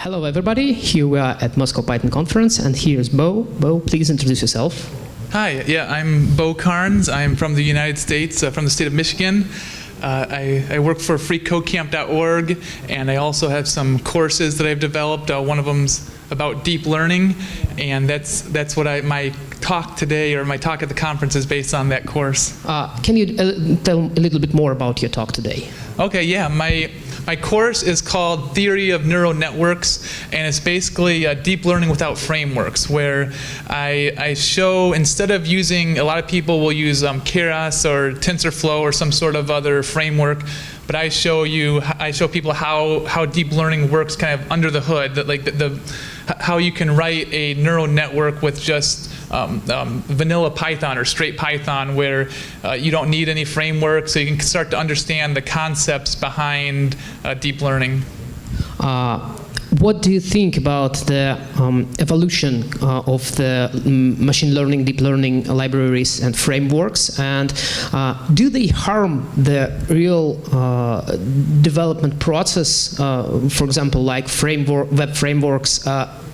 Hello everybody, here we are at Moscow Python Conference, and here's Beau. Beau, please introduce yourself. Hi, yeah, I'm Beau Carnes. I'm from the United States, from the state of Michigan. I work for freecodecamp.org, and I also have some courses that I've developed. One of them's about deep learning, and that's what my talk today, or my talk at the conference, is based on that course. Can you tell a little bit more about your talk today? Okay, yeah, my course is called Theory of Neural Networks, and it's basically deep learning without frameworks, where I show, instead of using, a lot of people will use Keras or TensorFlow or some sort of other framework, but I show people how deep learning works kind of under the hood, that like how you can write a neural network with just vanilla Python or straight Python, where you don't need any framework, so you can start to understand the concepts behind deep learning. What do you think about the evolution of the machine learning, deep learning libraries and frameworks, and do they harm the real development process? For example, like web frameworks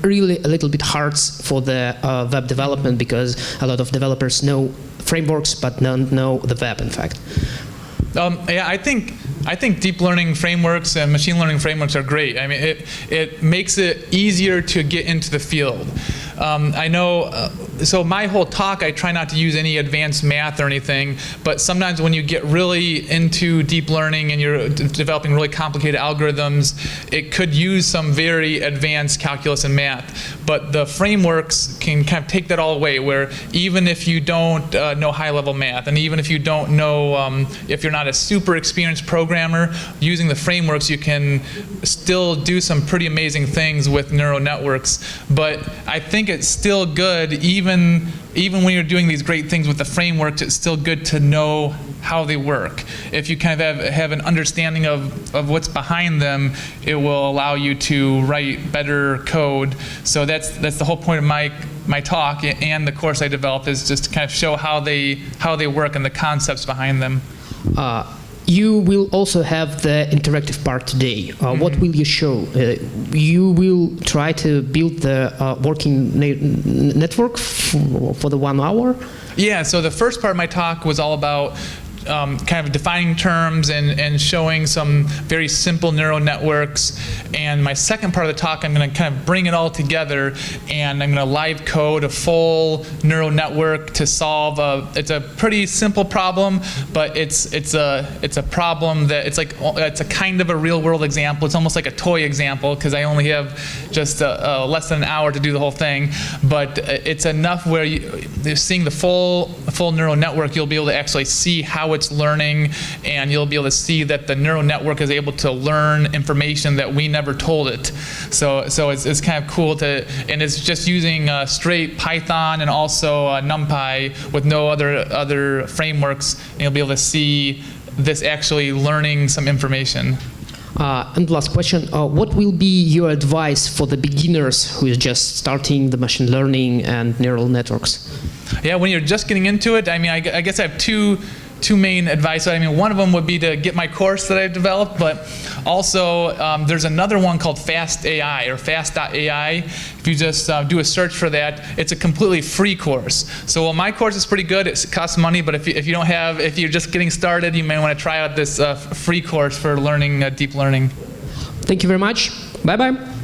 really a little bit hard for the web development, because a lot of developers know frameworks but don't know the web, in fact. Yeah, I think deep learning frameworks and machine learning frameworks are great. I mean, it makes it easier to get into the field. I know, so my whole talk, I try not to use any advanced math or anything, but sometimes when you get really into deep learning and you're developing really complicated algorithms, it could use some very advanced calculus and math. But the frameworks can kind of take that all away, where even if you don't know high-level math, and even if you don't know, if you're not a super experienced programmer, using the frameworks you can still do some pretty amazing things with neural networks. But I think it's still good, even when you're doing these great things with the frameworks, it's still good to know how they work. If you kind of have an understanding of what's behind them, it will allow you to write better code. So that's the whole point of my talk and the course I developed, is just to kind of show how they work and the concepts behind them. You will also have the interactive part today. What will you show? You will try to build the working network for the 1 hour? Yeah, so the first part of my talk was all about kind of defining terms and showing some very simple neural networks. And my second part of the talk, I'm going to kind of bring it all together, and I'm going to live code a full neural network to solve it's a pretty simple problem, but it's a problem that it's a kind of a real world example. It's almost like a toy example, because I only have just less than an hour to do the whole thing. But it's enough where seeing the full neural network, you'll be able to actually see how it's learning, and you'll be able to see that the neural network is able to learn information that we never told it. So it's kind of cool and it's just using straight Python and also NumPy with no other frameworks, and you'll be able to see this actually learning some information. And last question, what will be your advice for the beginners who is just starting the machine learning and neural networks? Yeah, when you're just getting into it, I mean, I guess I have two main advice. I mean, one of them would be to get my course that I've developed, but also there's another one called Fast AI, or fast.ai. If you just do a search for that, it's a completely free course. So while my course is pretty good, it costs money, but if you're just getting started, you may want to try out this free course for learning deep learning. Thank you very much. Bye-bye.